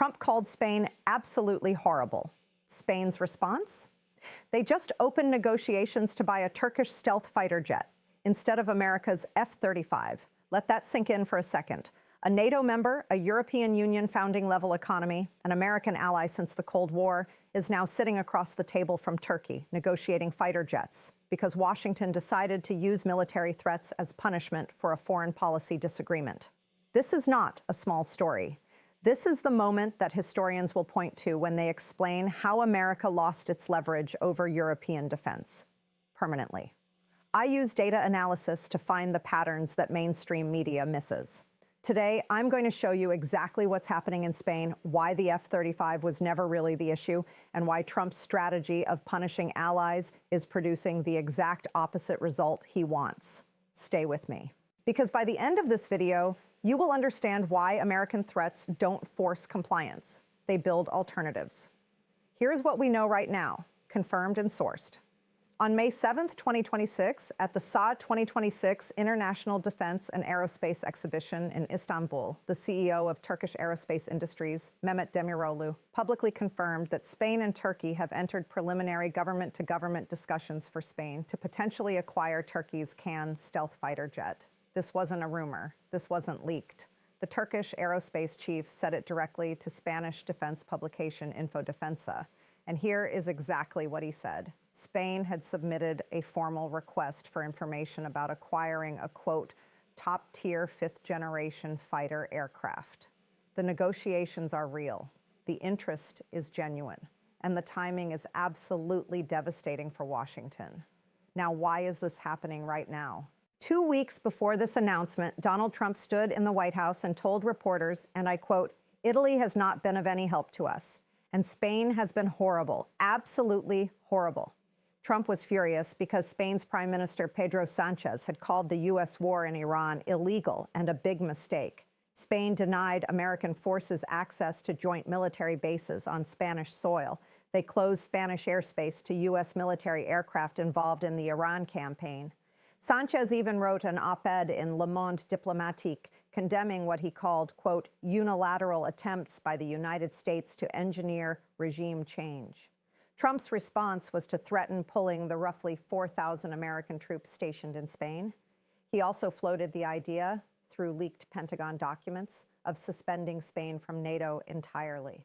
Trump called Spain absolutely horrible. Spain's response? They just opened negotiations to buy a Turkish stealth fighter jet instead of America's F-35. Let that sink in for a second. A NATO member, a European Union founding-level economy, an American ally since the Cold War, is now sitting across the table from Turkey, negotiating fighter jets, because Washington decided to use military threats as punishment for a foreign policy disagreement. This is not a small story. This is the moment that historians will point to when they explain how America lost its leverage over European defense permanently. I use data analysis to find the patterns that mainstream media misses. Today, I'm going to show you exactly what's happening in Spain, why the F-35 was never really the issue, and why Trump's strategy of punishing allies is producing the exact opposite result he wants. Stay with me. Because by the end of this video, you will understand why American threats don't force compliance. They build alternatives. Here's what we know right now, confirmed and sourced. On May 7th, 2026, at the SA 2026 International Defense and Aerospace Exhibition in Istanbul, the CEO of Turkish Aerospace Industries, Mehmet Demiroglu, publicly confirmed that Spain and Turkey have entered preliminary government-to-government discussions for Spain to potentially acquire Turkey's KAAN stealth fighter jet. This wasn't a rumor. This wasn't leaked. The Turkish aerospace chief said it directly to Spanish defense publication Infodefensa. And here is exactly what he said. Spain had submitted a formal request for information about acquiring a, quote, top-tier fifth-generation fighter aircraft. The negotiations are real. The interest is genuine. And the timing is absolutely devastating for Washington. Now, why is this happening right now? 2 weeks before this announcement, Donald Trump stood in the White House and told reporters, and I quote, "Italy has not been of any help to us. And Spain has been horrible, absolutely horrible." Trump was furious because Spain's Prime Minister Pedro Sanchez had called the U.S. war in Iran illegal and a big mistake. Spain denied American forces access to joint military bases on Spanish soil. They closed Spanish airspace to U.S. military aircraft involved in the Iran campaign. Sanchez even wrote an op-ed in Le Monde Diplomatique condemning what he called, quote, unilateral attempts by the United States to engineer regime change. Trump's response was to threaten pulling the roughly 4,000 American troops stationed in Spain. He also floated the idea, through leaked Pentagon documents, of suspending Spain from NATO entirely.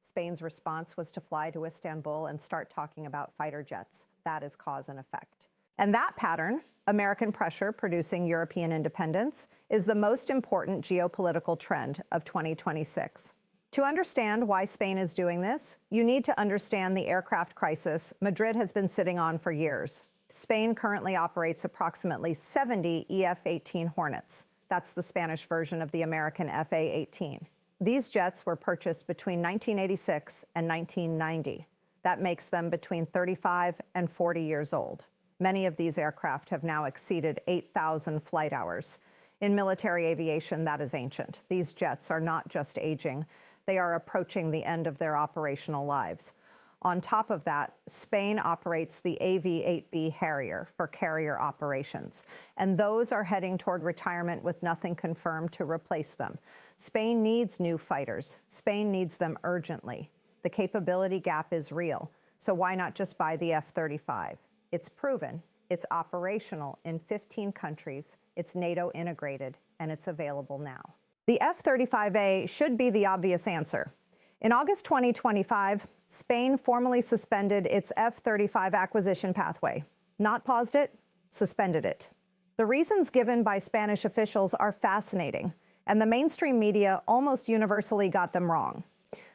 Spain's response was to fly to Istanbul and start talking about fighter jets. That is cause and effect. And that pattern, American pressure producing European independence, is the most important geopolitical trend of 2026. To understand why Spain is doing this, you need to understand the aircraft crisis Madrid has been sitting on for years. Spain currently operates approximately 70 EF-18 Hornets. That's the Spanish version of the American FA-18. These jets were purchased between 1986 and 1990. That makes them between 35 and 40 years old. Many of these aircraft have now exceeded 8,000 flight hours. In military aviation, that is ancient. These jets are not just aging, they are approaching the end of their operational lives. On top of that, Spain operates the AV-8B Harrier for carrier operations, and those are heading toward retirement with nothing confirmed to replace them. Spain needs new fighters. Spain needs them urgently. The capability gap is real, so why not just buy the F-35? It's proven, it's operational in 15 countries, it's NATO integrated, and it's available now. The F-35A should be the obvious answer. In August 2025, Spain formally suspended its F-35 acquisition pathway. Not paused it, suspended it. The reasons given by Spanish officials are fascinating, and the mainstream media almost universally got them wrong.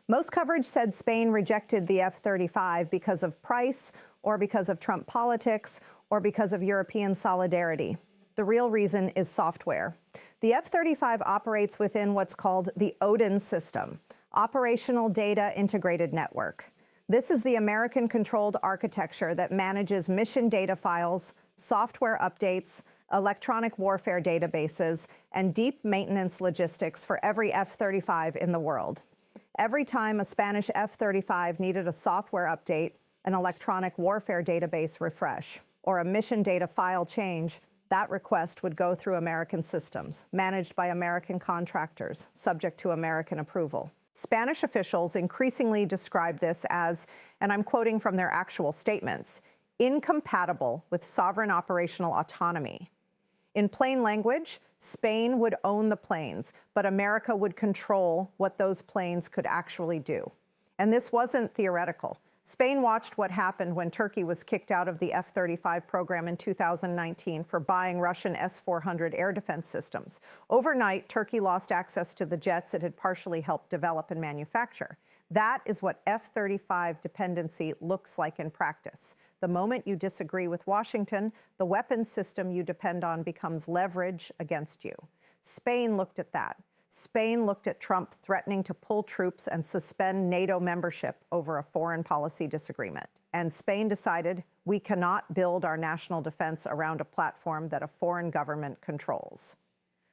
Most coverage said Spain rejected the F-35 because of price, or because of Trump politics, or because of European solidarity. The real reason is software. The F-35 operates within what's called the ODIN system, Operational Data Integrated Network. This is the American-controlled architecture that manages mission data files, software updates, electronic warfare databases, and deep maintenance logistics for every F-35 in the world. Every time a Spanish F-35 needed a software update, an electronic warfare database refresh, or a mission data file change, that request would go through American systems, managed by American contractors, subject to American approval. Spanish officials increasingly describe this as, and I'm quoting from their actual statements, incompatible with sovereign operational autonomy. In plain language, Spain would own the planes, but America would control what those planes could actually do. And this wasn't theoretical. Spain watched what happened when Turkey was kicked out of the F-35 program in 2019 for buying Russian S-400 air defense systems. Overnight, Turkey lost access to the jets it had partially helped develop and manufacture. That is what F-35 dependency looks like in practice. The moment you disagree with Washington, the weapons system you depend on becomes leverage against you. Spain looked at that. Spain looked at Trump threatening to pull troops and suspend NATO membership over a foreign policy disagreement. And Spain decided we cannot build our national defense around a platform that a foreign government controls.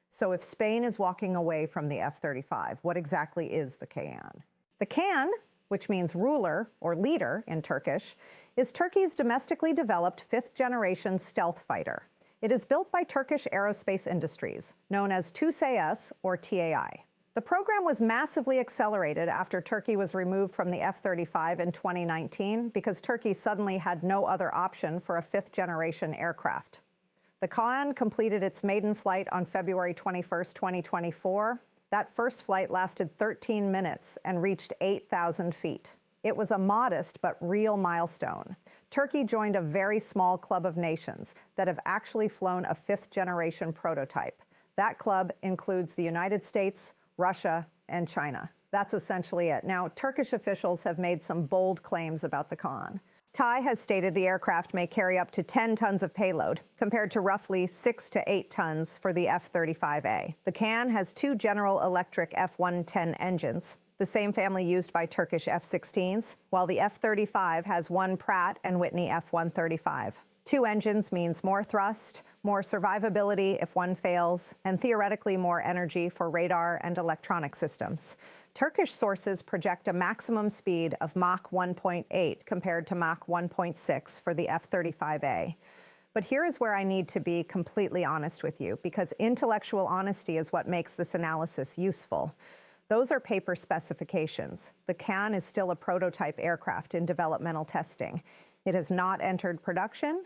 So if Spain is walking away from the F-35, what exactly is the KAAN? The KAAN, which means ruler or leader in Turkish, is Turkey's domestically developed fifth-generation stealth fighter. It is built by Turkish aerospace industries, known as TUSAS or TAI. The program was massively accelerated after Turkey was removed from the F-35 in 2019 because Turkey suddenly had no other option for a fifth-generation aircraft. The KAAN completed its maiden flight on February 21, 2024. That first flight lasted 13 minutes and reached 8,000 feet. It was a modest but real milestone. Turkey joined a very small club of nations that have actually flown a fifth-generation prototype. That club includes the United States, Russia, and China. That's essentially it. Now, Turkish officials have made some bold claims about the KAAN. TAI has stated the aircraft may carry up to 10 tons of payload, compared to roughly 6 to 8 tons for the F-35A. The KAAN has two General Electric F-110 engines, the same family used by Turkish F-16s, while the F-35 has one Pratt & Whitney F-135. Two engines means more thrust, more survivability if one fails, and theoretically more energy for radar and electronic systems. Turkish sources project a maximum speed of Mach 1.8 compared to Mach 1.6 for the F-35A. But here is where I need to be completely honest with you, because intellectual honesty is what makes this analysis useful. Those are paper specifications. The KAAN is still a prototype aircraft in developmental testing. It has not entered production.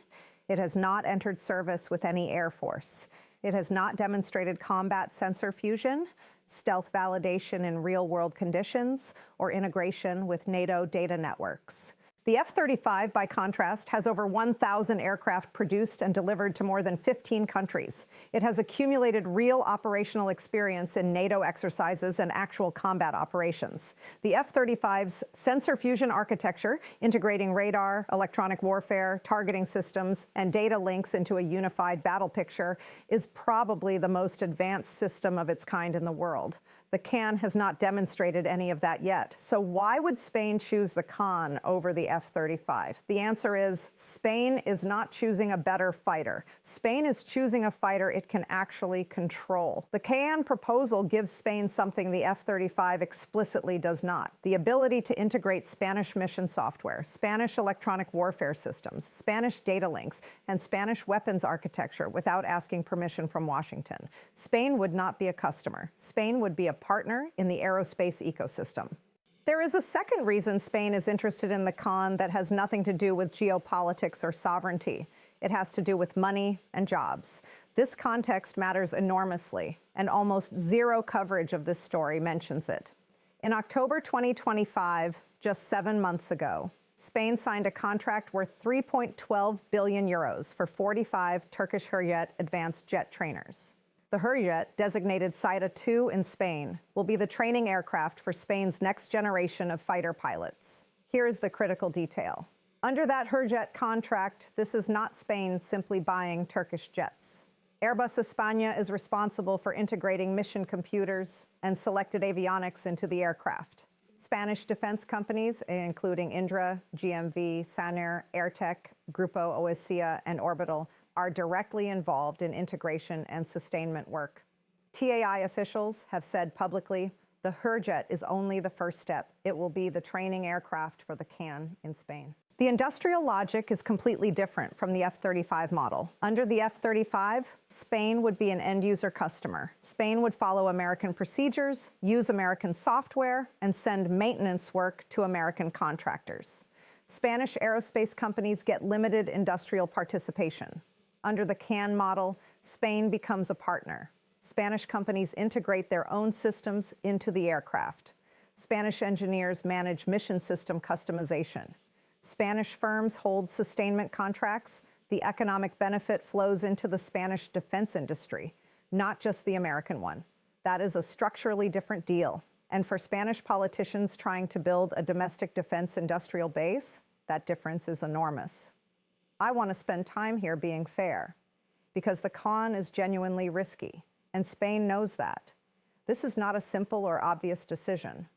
It has not entered service with any Air Force. It has not demonstrated combat sensor fusion, stealth validation in real-world conditions, or integration with NATO data networks. The F-35, by contrast, has over 1,000 aircraft produced and delivered to more than 15 countries. It has accumulated real operational experience in NATO exercises and actual combat operations. The F-35's sensor fusion architecture, integrating radar, electronic warfare, targeting systems, and data links into a unified battle picture, is probably the most advanced system of its kind in the world. The KAAN has not demonstrated any of that yet. So why would Spain choose the KAAN over the F-35? The answer is Spain is not choosing a better fighter. Spain is choosing a fighter it can actually control. The KAAN proposal gives Spain something the F-35 explicitly does not: the ability to integrate Spanish mission software, Spanish electronic warfare systems, Spanish data links, and Spanish weapons architecture without asking permission from Washington. Spain would not be a customer. Spain would be a partner in the aerospace ecosystem. There is a second reason Spain is interested in the KAAN that has nothing to do with geopolitics or sovereignty. It has to do with money and jobs. This context matters enormously, and almost zero coverage of this story mentions it. In October 2025, just 7 months ago, Spain signed a contract worth 3.12 billion euros for 45 Turkish Hurriyet advanced jet trainers. The Hurriyet, designated Saida II in Spain, will be the training aircraft for Spain's next generation of fighter pilots. Here is the critical detail. Under that Hurriyet contract, this is not Spain simply buying Turkish jets. Airbus España is responsible for integrating mission computers and selected avionics into the aircraft. Spanish defense companies, including Indra, GMV, Saner, Airtech, Grupo Oesia, and Orbital, are directly involved in integration and sustainment work. TAI officials have said publicly, the Hurriyet is only the first step. It will be the training aircraft for the KAAN in Spain. The industrial logic is completely different from the F-35 model. Under the F-35, Spain would be an end-user customer. Spain would follow American procedures, use American software, and send maintenance work to American contractors. Spanish aerospace companies get limited industrial participation. Under the KAAN model, Spain becomes a partner. Spanish companies integrate their own systems into the aircraft. Spanish engineers manage mission system customization. Spanish firms hold sustainment contracts. The economic benefit flows into the Spanish defense industry, not just the American one. That is a structurally different deal. And for Spanish politicians trying to build a domestic defense industrial base, that difference is enormous. I want to spend time here being fair, because the KAAN is genuinely risky, and Spain knows that. This is not a simple or obvious decision.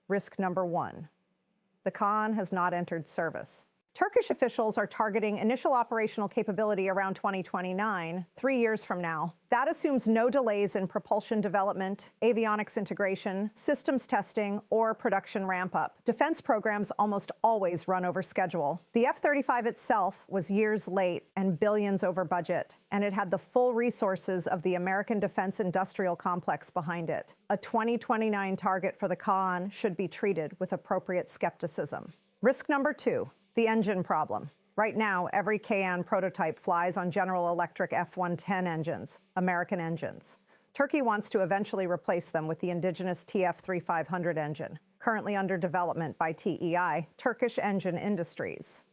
Risk number one. The KAAN has not entered service. Turkish officials are targeting initial operational capability around 2029, 3 years from now. That assumes no delays in propulsion development, avionics integration, systems testing, or production ramp-up. Defense programs almost always run over schedule. The F-35 itself was years late and billions over budget, and it had the full resources of the American defense industrial complex behind it. A 2029 target for the KAAN should be treated with appropriate skepticism. Risk number two. The engine problem. Right now, every KAAN prototype flies on General Electric F-110 engines, American engines. Turkey wants to eventually replace them with the indigenous TF-3500 engine, currently under development by TEI, Turkish Engine Industries.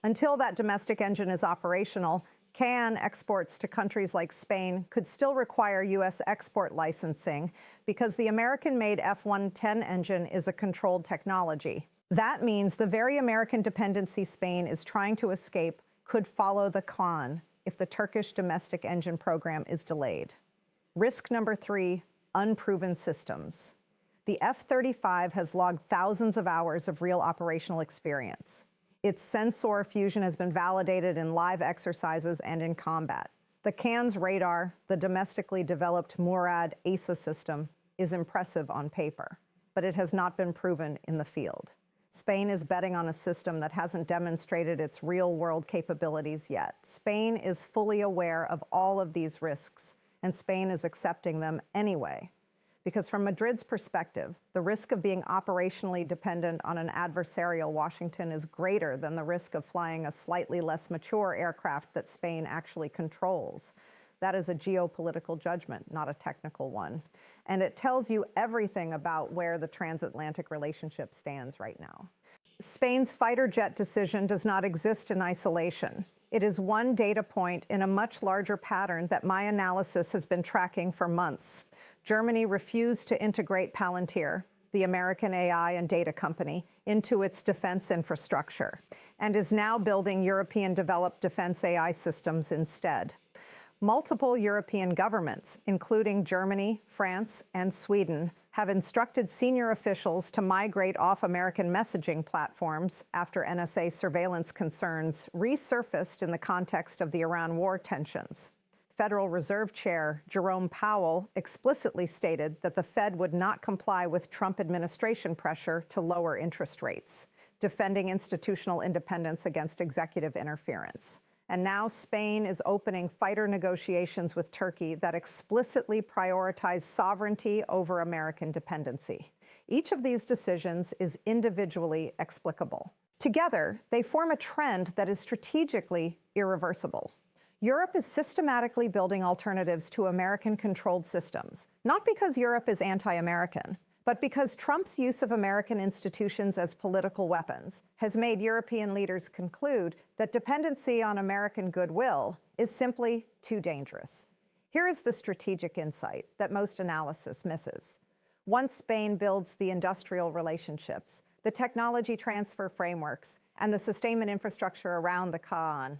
Until that domestic engine is operational, KAAN exports to countries like Spain could still require U.S. export licensing because the American-made F-110 engine is a controlled technology. That means the very American dependency Spain is trying to escape could follow the KAAN if the Turkish domestic engine program is delayed. Risk number three, unproven systems. The F-35 has logged thousands of hours of real operational experience. Its sensor fusion has been validated in live exercises and in combat. The KAAN's radar, the domestically developed Murad ASA system, is impressive on paper, but it has not been proven in the field. Spain is betting on a system that hasn't demonstrated its real-world capabilities yet. Spain is fully aware of all of these risks, and Spain is accepting them anyway. Because from Madrid's perspective, the risk of being operationally dependent on an adversarial Washington is greater than the risk of flying a slightly less mature aircraft that Spain actually controls. That is a geopolitical judgment, not a technical one. And it tells you everything about where the transatlantic relationship stands right now. Spain's fighter jet decision does not exist in isolation. It is one data point in a much larger pattern that my analysis has been tracking for months. Germany refused to integrate Palantir, the American AI and data company, into its defense infrastructure, and is now building European-developed defense AI systems instead. Multiple European governments, including Germany, France, and Sweden, have instructed senior officials to migrate off American messaging platforms after NSA surveillance concerns resurfaced in the context of the Iran war tensions. Federal Reserve Chair Jerome Powell explicitly stated that the Fed would not comply with Trump administration pressure to lower interest rates, defending institutional independence against executive interference. And now Spain is opening fighter negotiations with Turkey that explicitly prioritize sovereignty over American dependency. Each of these decisions is individually explicable. Together, they form a trend that is strategically irreversible. Europe is systematically building alternatives to American-controlled systems, not because Europe is anti-American, but because Trump's use of American institutions as political weapons has made European leaders conclude that dependency on American goodwill is simply too dangerous. Here is the strategic insight that most analysis misses. Once Spain builds the industrial relationships, the technology transfer frameworks, and the sustainment infrastructure around the KAAN,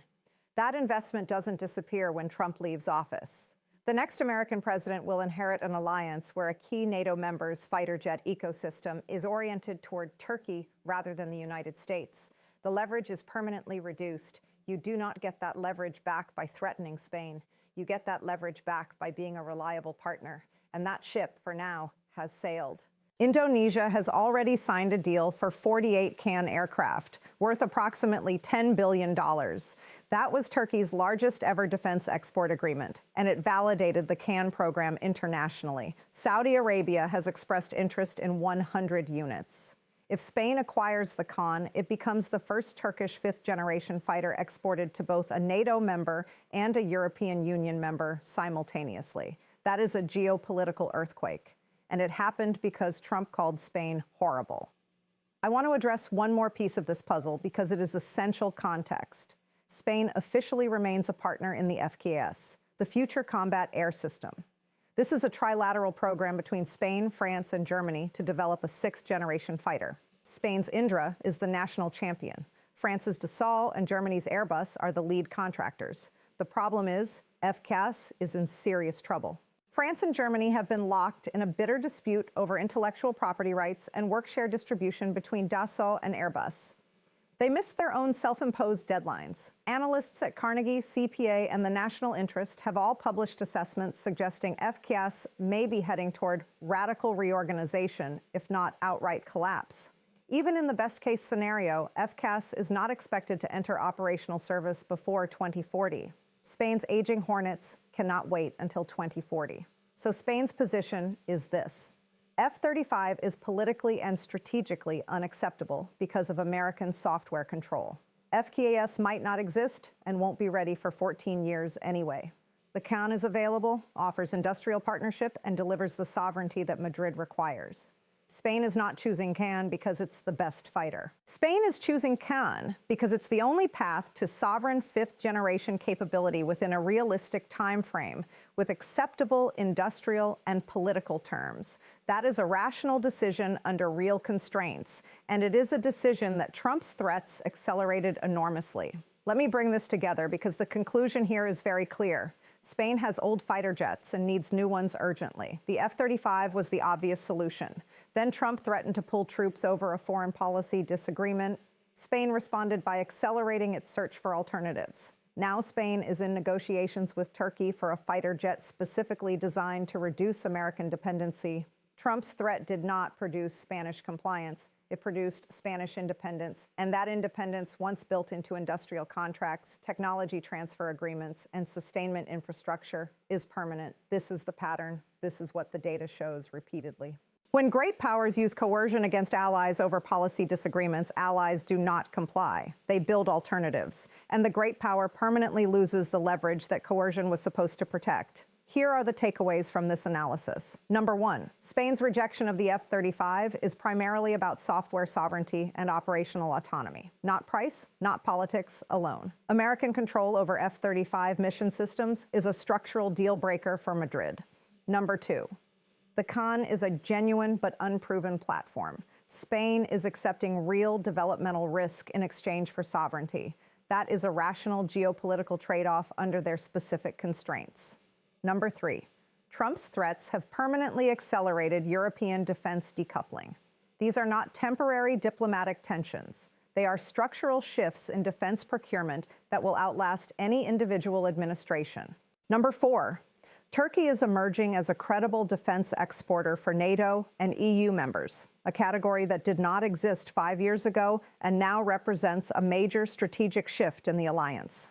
that investment doesn't disappear when Trump leaves office. The next American president will inherit an alliance where a key NATO member's fighter jet ecosystem is oriented toward Turkey rather than the United States. The leverage is permanently reduced. You do not get that leverage back by threatening Spain. You get that leverage back by being a reliable partner. And that ship, for now, has sailed. Indonesia has already signed a deal for 48 KAAN aircraft, worth approximately $10 billion. That was Turkey's largest ever defense export agreement, and it validated the KAAN program internationally. Saudi Arabia has expressed interest in 100 units. If Spain acquires the KAAN, it becomes the first Turkish fifth-generation fighter exported to both a NATO member and a European Union member simultaneously. That is a geopolitical earthquake. And it happened because Trump called Spain horrible. I want to address one more piece of this puzzle because it is essential context. Spain officially remains a partner in the FCAS, the Future Combat Air System. This is a trilateral program between Spain, France, and Germany to develop a sixth-generation fighter. Spain's Indra is the national champion. France's Dassault and Germany's Airbus are the lead contractors. The problem is, FCAS is in serious trouble. France and Germany have been locked in a bitter dispute over intellectual property rights and work-share distribution between Dassault and Airbus. They missed their own self-imposed deadlines. Analysts at Carnegie, CPA, and the National Interest have all published assessments suggesting FCAS may be heading toward radical reorganization, if not outright collapse. Even in the best-case scenario, FCAS is not expected to enter operational service before 2040. Spain's aging Hornets cannot wait until 2040. So Spain's position is this. F-35 is politically and strategically unacceptable because of American software control. FCAS might not exist and won't be ready for 14 years anyway. The KAAN is available, offers industrial partnership, and delivers the sovereignty that Madrid requires. Spain is not choosing KAAN because it's the best fighter. Spain is choosing KAAN because it's the only path to sovereign fifth-generation capability within a realistic time frame with acceptable industrial and political terms. That is a rational decision under real constraints, and it is a decision that Trump's threats accelerated enormously. Let me bring this together because the conclusion here is very clear. Spain has old fighter jets and needs new ones urgently. The F-35 was the obvious solution. Then Trump threatened to pull troops over a foreign policy disagreement. Spain responded by accelerating its search for alternatives. Now Spain is in negotiations with Turkey for a fighter jet specifically designed to reduce American dependency. Trump's threat did not produce Spanish compliance. It produced Spanish independence, and that independence, once built into industrial contracts, technology transfer agreements, and sustainment infrastructure, is permanent. This is the pattern. This is what the data shows repeatedly. When great powers use coercion against allies over policy disagreements, allies do not comply. They build alternatives, and the great power permanently loses the leverage that coercion was supposed to protect. Here are the takeaways from this analysis. Number one, Spain's rejection of the F-35 is primarily about software sovereignty and operational autonomy. Not price, not politics alone. American control over F-35 mission systems is a structural deal breaker for Madrid. Number two, the KAAN is a genuine but unproven platform. Spain is accepting real developmental risk in exchange for sovereignty. That is a rational geopolitical trade-off under their specific constraints. Number three, Trump's threats have permanently accelerated European defense decoupling. These are not temporary diplomatic tensions. They are structural shifts in defense procurement that will outlast any individual administration. Number four, Turkey is emerging as a credible defense exporter for NATO and EU members, a category that did not exist 5 years ago and now represents a major strategic shift in the alliance.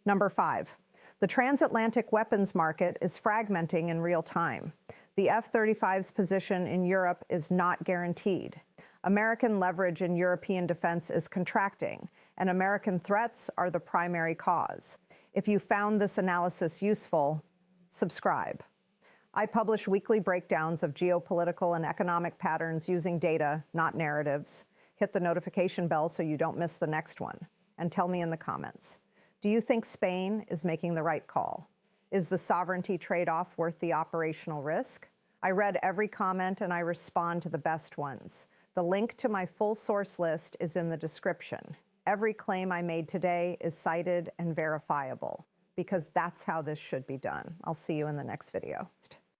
Number five, the transatlantic weapons market is fragmenting in real time. The F-35's position in Europe is not guaranteed. American leverage in European defense is contracting, and American threats are the primary cause. If you found this analysis useful, subscribe. I publish weekly breakdowns of geopolitical and economic patterns using data, not narratives. Hit the notification bell so you don't miss the next one, and tell me in the comments. Do you think Spain is making the right call? Is the sovereignty trade-off worth the operational risk? I read every comment and I respond to the best ones. The link to my full source list is in the description. Every claim I made today is cited and verifiable, because that's how this should be done. I'll see you in the next video.